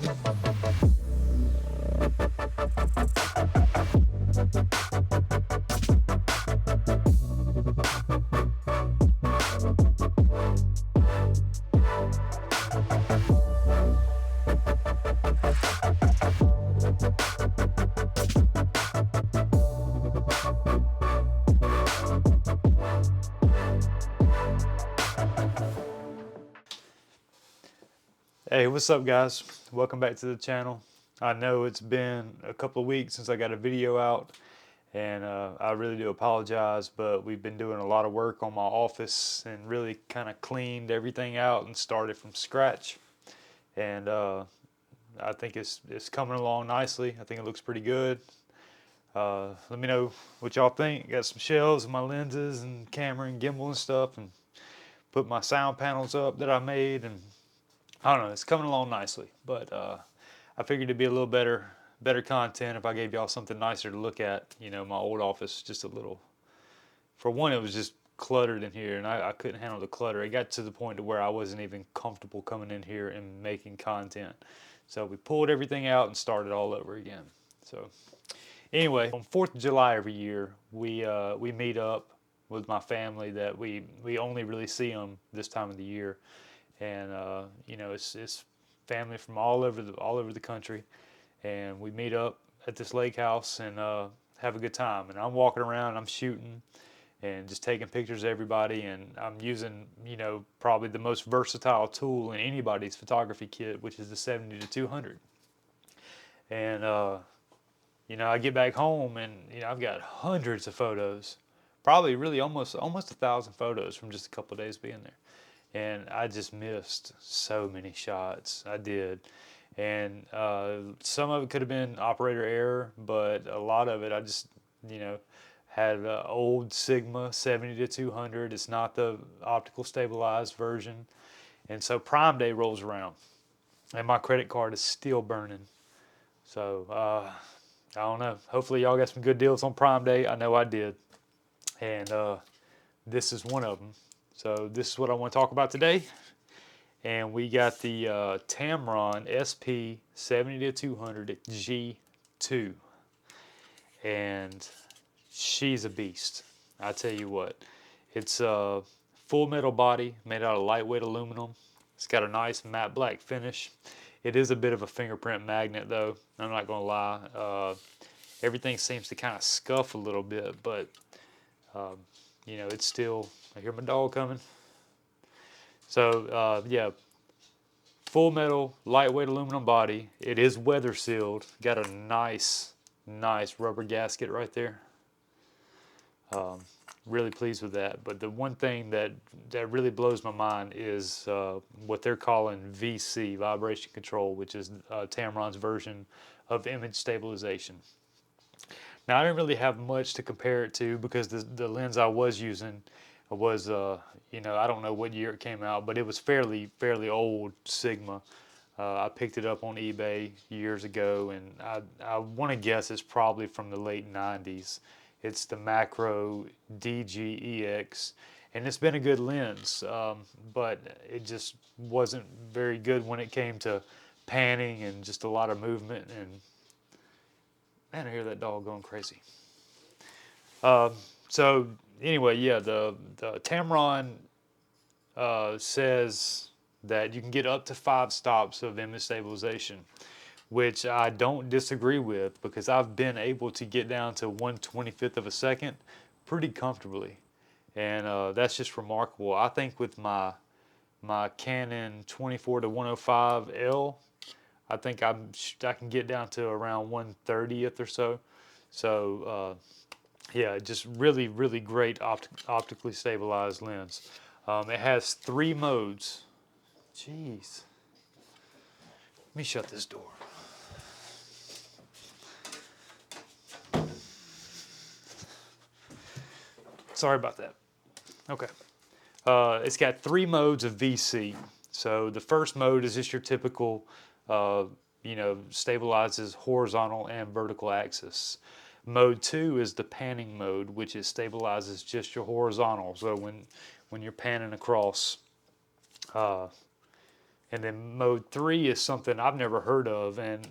Hey, what's up guys? Welcome back to the channel. I know it's been a couple of weeks since I got a video out, and I really do apologize, but we've been doing a lot of work on my office and really kind of cleaned everything out and started from scratch. And I think it's coming along nicely. I think it looks pretty good. Let me know what y'all think. Got some shelves and my lenses and camera and gimbal and stuff, and put my sound panels up that I made, and I don't know, it's coming along nicely, but I figured it'd be a little better content if I gave y'all something nicer to look at. You know, my old office, just a little, for one, it was just cluttered in here, and I couldn't handle the clutter. It got to the point to where I wasn't even comfortable coming in here and making content. So we pulled everything out and started all over again. So anyway, on 4th of July every year, we meet up with my family that we only really see them this time of the year. And you know, it's family from all over the country, and we meet up at this lake house and have a good time. And I'm walking around, I'm shooting, and just taking pictures of everybody. And I'm using, you know, probably the most versatile tool in anybody's photography kit, which is the 70-200. And you know, I get back home and you know I've got hundreds of photos, probably really almost 1,000 photos from just a couple of days being there. And I just missed so many shots. I did. And some of it could have been operator error, but a lot of it I just, you know, had an old Sigma 70-200. It's not the optical stabilized version. And so Prime Day rolls around, and my credit card is still burning. So I don't know. Hopefully y'all got some good deals on Prime Day. I know I did. And this is one of them. So this is what I want to talk about today. And we got the Tamron SP 70-200 G2. And she's a beast. I tell you what. It's a full metal body made out of lightweight aluminum. It's got a nice matte black finish. It is a bit of a fingerprint magnet though. I'm not going to lie. Everything seems to kind of scuff a little bit, but you know, it's still, I hear my dog coming. So yeah, full metal, lightweight aluminum body. It is weather sealed. Got a nice rubber gasket right there. Really pleased with that. But the one thing that really blows my mind is what they're calling VC, vibration control, which is Tamron's version of image stabilization. Now I didn't really have much to compare it to because the lens I was using was you know, I don't know what year it came out, but it was fairly old Sigma. I picked it up on eBay years ago, and I want to guess it's probably from the late 90s. It's the Macro DGEX, and it's been a good lens, but it just wasn't very good when it came to panning and just a lot of movement. And man, I hear that dog going crazy. So anyway, yeah, the Tamron says that you can get up to 5 stops of image stabilization, which I don't disagree with because I've been able to get down to 1/25th of a second pretty comfortably, and that's just remarkable. I think with my Canon 24-105L, I think I can get down to around 1/30th or so. So yeah, just really great optically stabilized lens. It has 3 modes. Jeez. Let me shut this door. Sorry about that. Okay. It's got 3 modes of VC. So the first mode is just your typical, you know, stabilizes horizontal and vertical axis. Mode 2 is the panning mode, which it stabilizes just your horizontal. So when you're panning across, And then mode 3 is something I've never heard of, and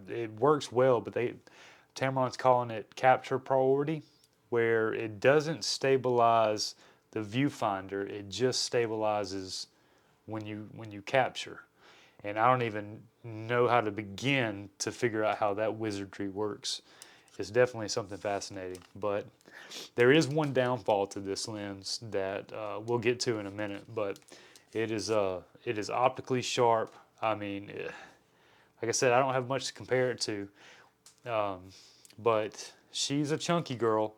it works well, but Tamron's calling it capture priority, where it doesn't stabilize the viewfinder, it just stabilizes when you capture. And I don't even know how to begin to figure out how that wizardry works. It's definitely something fascinating, but there is one downfall to this lens that we'll get to in a minute, but it is optically sharp. I mean, like I said, I don't have much to compare it to, but she's a chunky girl,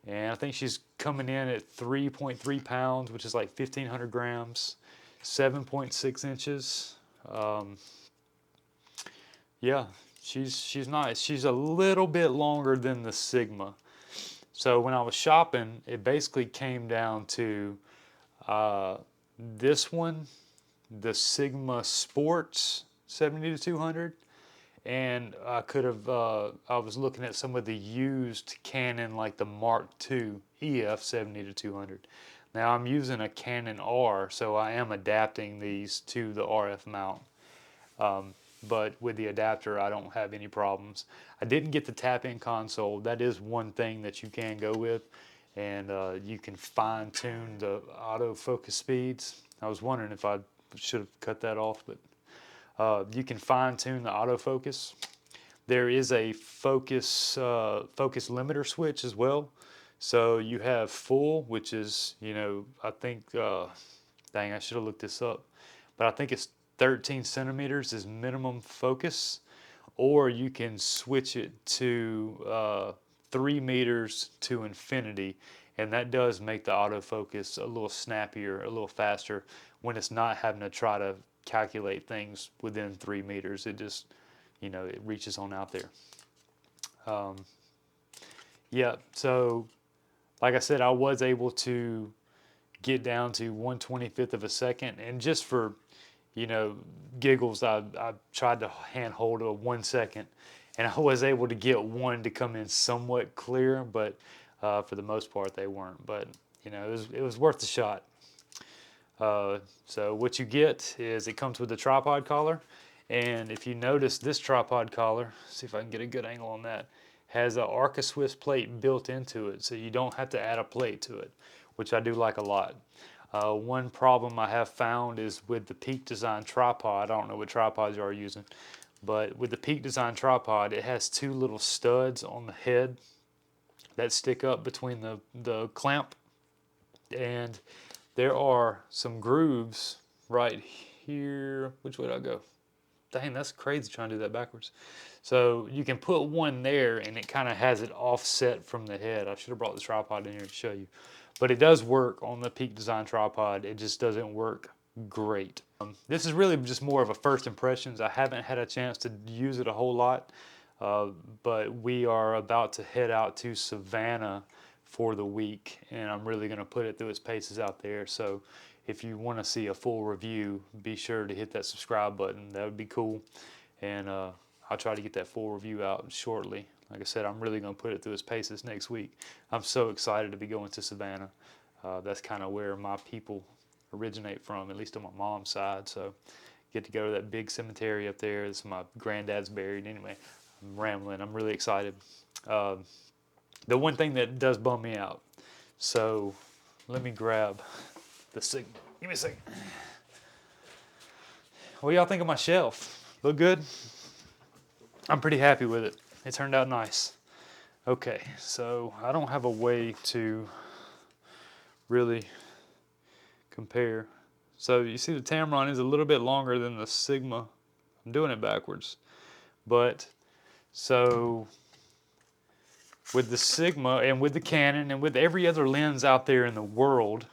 and I think she's coming in at 3.3 pounds, which is like 1,500 grams, 7.6 inches. Yeah, she's nice. She's a little bit longer than the Sigma. So when I was shopping, it basically came down to this one, the Sigma Sports 70 to 200, and I was looking at some of the used Canon, like the Mark II EF 70 to 200. Now I'm using a Canon R, so I am adapting these to the RF mount. But with the adapter, I don't have any problems. I didn't get the tap-in console. That is one thing that you can go with, and you can fine-tune the autofocus speeds. I was wondering if I should have cut that off, but you can fine-tune the autofocus. There is a focus limiter switch as well. So you have full, which is, I think, dang, I should have looked this up, but I think it's 13 centimeters is minimum focus, or you can switch it to 3 meters to infinity, and that does make the autofocus a little snappier, a little faster when it's not having to try to calculate things within 3 meters. It just, it reaches on out there. Yeah, so like I said, I was able to get down to 1/25th of a second, and just for giggles, I tried to hand hold a 1 second, and I was able to get one to come in somewhat clear, but for the most part they weren't. But it was worth the shot. So what you get is it comes with a tripod collar, and if you notice, this tripod collar, see if I can get a good angle on that, has an Arca Swiss plate built into it, so you don't have to add a plate to it, which I do like a lot. One problem I have found is with the Peak Design tripod. I don't know what tripods you are using, but with the Peak Design tripod, it has two little studs on the head that stick up between the clamp, and there are some grooves right here. Which way do I go? Dang, that's crazy trying to do that backwards. So you can put one there, and it kind of has it offset from the head. I should have brought the tripod in here to show you. But it does work on the Peak Design tripod. It just doesn't work great. This is really just more of a first impressions. I haven't had a chance to use it a whole lot, but we are about to head out to Savannah for the week, and I'm really going to put it through its paces out there. So if you want to see a full review, be sure to hit that subscribe button. That would be cool, and I'll try to get that full review out shortly. Like I said, I'm really going to put it through its paces next week. I'm so excited to be going to Savannah. That's kind of where my people originate from, at least on my mom's side. So get to go to that big cemetery up there. That's my granddad's buried. Anyway, I'm rambling. I'm really excited. The one thing that does bum me out, so let me grab the signal. Give me a second. What do y'all think of my shelf? Look good? I'm pretty happy with it. It turned out nice. Okay, so I don't have a way to really compare. So you see the Tamron is a little bit longer than the Sigma. I'm doing it backwards. But so with the Sigma and with the Canon and with every other lens out there in the world,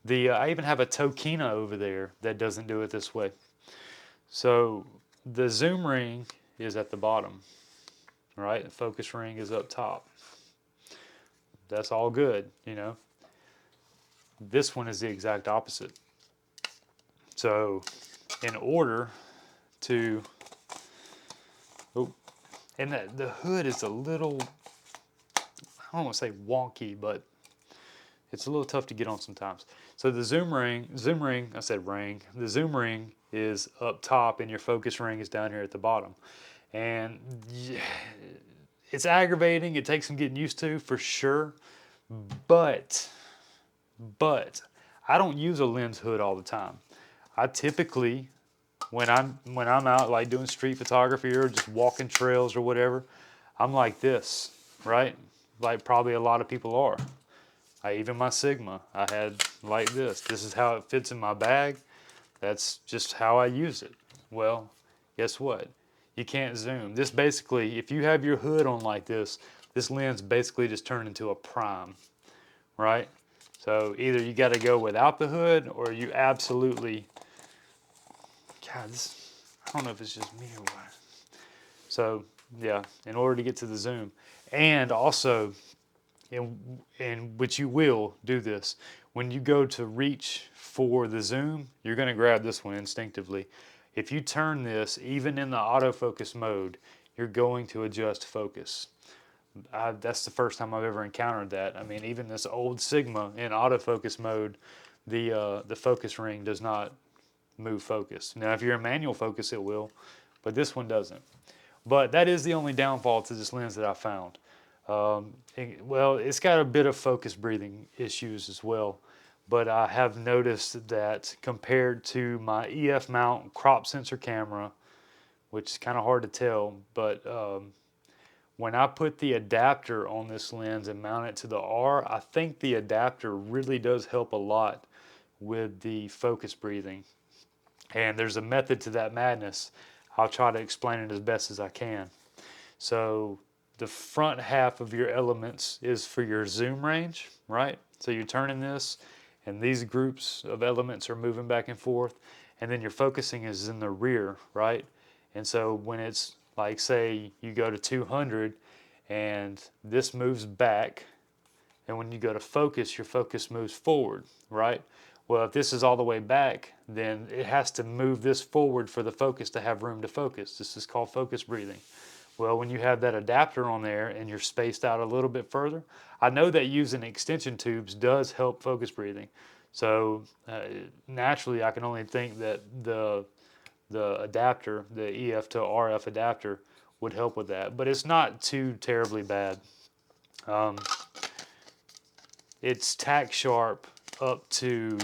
I even have a Tokina over there that doesn't do it this way. So the zoom ring is at the bottom, right? The focus ring is up top. That's all good, This one is the exact opposite. So in order to, and the hood is a little, I don't want to say wonky, but it's a little tough to get on sometimes. So the zoom ring, the zoom ring is up top and your focus ring is down here at the bottom. And it's aggravating, it takes some getting used to for sure, but I don't use a lens hood all the time. I typically, when I'm out like doing street photography or just walking trails or whatever, I'm like this, right? Like probably a lot of people are. Even my Sigma, I had like this. This is how it fits in my bag. That's just how I use it. Well, guess what? You can't zoom. This basically, if you have your hood on like this lens basically just turned into a prime, right? So either you got to go without the hood or you absolutely, God, I don't know if it's just me or what. So yeah, in order to get to the zoom. And also, in which you will do this, when you go to reach for the zoom, you're going to grab this one instinctively. If you turn this, even in the autofocus mode, you're going to adjust focus. That's the first time I've ever encountered that. I mean, even this old Sigma in autofocus mode, the focus ring does not move focus. Now, if you're in manual focus, it will, but this one doesn't. But that is the only downfall to this lens that I found. Well, it's got a bit of focus breathing issues as well, but I have noticed that compared to my EF mount crop sensor camera, which is kind of hard to tell, but when I put the adapter on this lens and mount it to the R, I think the adapter really does help a lot with the focus breathing. And there's a method to that madness. I'll try to explain it as best as I can. So the front half of your elements is for your zoom range, right? So you're turning this and these groups of elements are moving back and forth, and then your focusing is in the rear, right? And so when it's like, say you go to 200 and this moves back, and when you go to focus, your focus moves forward, right? Well, if this is all the way back, then it has to move this forward for the focus to have room to focus. This is called focus breathing. Well, when you have that adapter on there and you're spaced out a little bit further, I know that using extension tubes does help focus breathing. So naturally, I can only think that the adapter, the EF to RF adapter, would help with that. But it's not too terribly bad. It's Tack Sharp up to,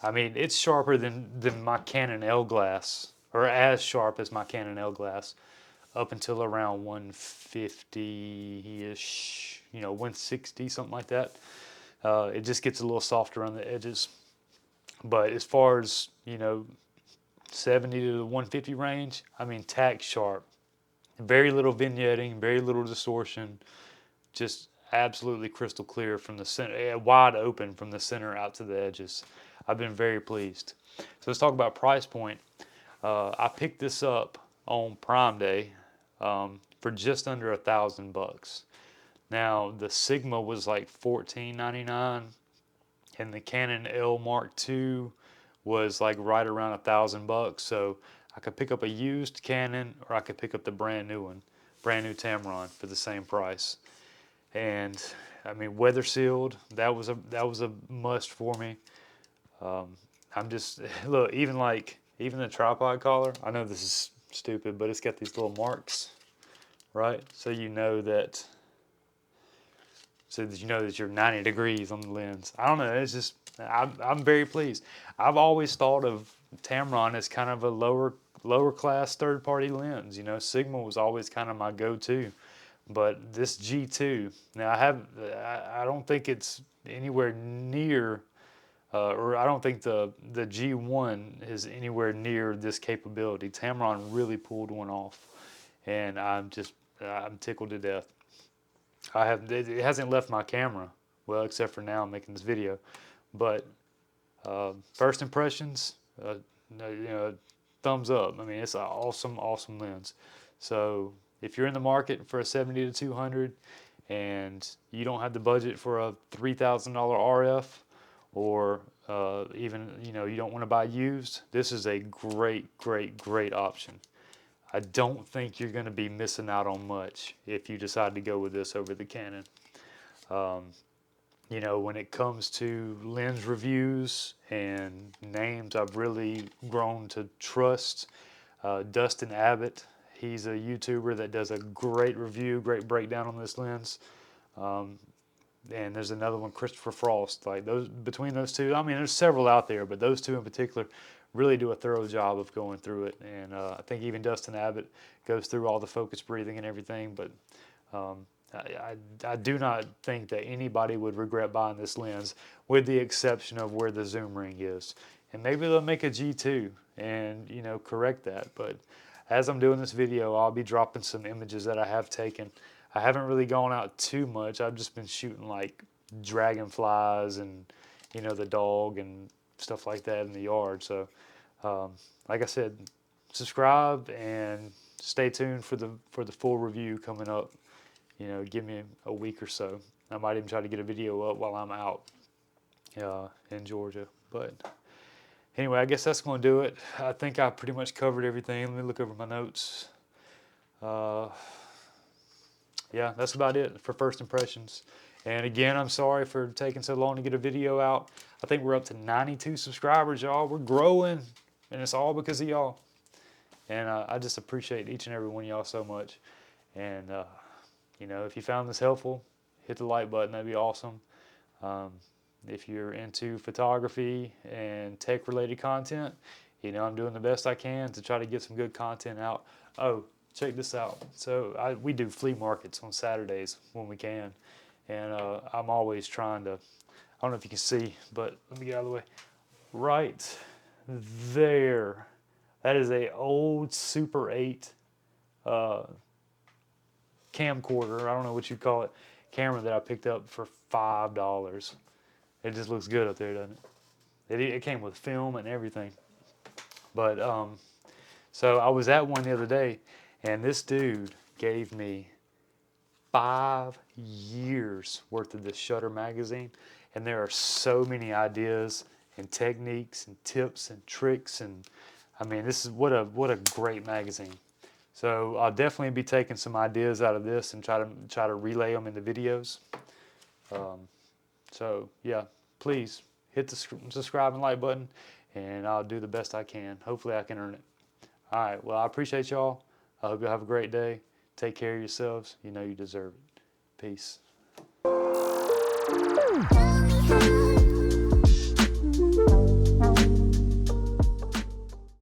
I mean, it's sharper than my Canon L glass, or as sharp as my Canon L glass, up until around 150-ish, 160, something like that. It just gets a little softer on the edges. But as far as, 70 to the 150 range, I mean, Tack Sharp. Very little vignetting, very little distortion, just absolutely crystal clear from the center, wide open from the center out to the edges. I've been very pleased. So let's talk about price point. I picked this up on Prime Day for just under $1,000. Now the Sigma was like $14.99, and the Canon L Mark II was like right around $1,000. So I could pick up a used Canon, or I could pick up the brand new one, brand new Tamron for the same price. And I mean, weather sealed. That was a must for me. I'm just look, even the tripod collar. I know this is stupid, but it's got these little marks, right? So you know that you're 90 degrees on the lens. I don't know. It's just I'm very pleased. I've always thought of Tamron as kind of a lower class third party lens. Sigma was always kind of my go-to. But this G2, now I don't think it's anywhere near, or I don't think the G1 is anywhere near this capability. Tamron really pulled one off, and I'm tickled to death. It hasn't left my camera, well, except for now I'm making this video. But first impressions, thumbs up. I mean, it's an awesome, awesome lens. So if you're in the market for a 70 to 200 and you don't have the budget for a $3,000 RF, or even you don't want to buy used, this is a great, great, great option. I don't think you're going to be missing out on much if you decide to go with this over the Canon. you know, when it comes to lens reviews and names I've really grown to trust, Dustin Abbott, he's a YouTuber that does a great review, great breakdown on this lens. And there's another one, Christopher Frost. Like those, between those two, I mean, there's several out there, but those two in particular really do a thorough job of going through it. And I think even Dustin Abbott goes through all the focus breathing and everything. But I do not think that anybody would regret buying this lens, with the exception of where the zoom ring is. And maybe they'll make a G2 and, you know, correct that. But as I'm doing this video, I'll be dropping some images that I have taken. I haven't really gone out too much. I've just been shooting like dragonflies and, you know, the dog and stuff like that in the yard. So, like I said, subscribe and stay tuned for the full review coming up. You know, give me a week or so. I might even try to get a video up while I'm out in Georgia. But anyway, I guess that's going to do it. I think I pretty much covered everything. Let me look over my notes. Yeah, that's about it for first impressions. And again, I'm sorry for taking so long to get a video out. I think we're up to 92 subscribers, y'all. We're growing, and it's all because of y'all. And I just appreciate each and every one of y'all so much. And, you know, if you found this helpful, hit the like button. That'd be awesome. If you're into photography and tech-related content, you know, I'm doing the best I can to try to get some good content out. Oh, check this out. So we do flea markets on Saturdays when we can. And I'm always trying to, I don't know if you can see, but let me get out of the way. Right there. That is a old Super 8 camcorder, I don't know what you'd call it, camera that I picked up for $5. It just looks good up there, doesn't it? It came with film and everything. But, so I was at one the other day, and this dude gave me 5 years worth of this Shutter magazine, and there are so many ideas and techniques and tips and tricks, and I mean, this is what a great magazine. So I'll definitely be taking some ideas out of this and try to relay them in the videos. So yeah, please hit the subscribe and like button, and I'll do the best I can. Hopefully I can earn it. All right, well, I appreciate y'all. I hope you have a great day. Take care of yourselves. You know you deserve it. Peace.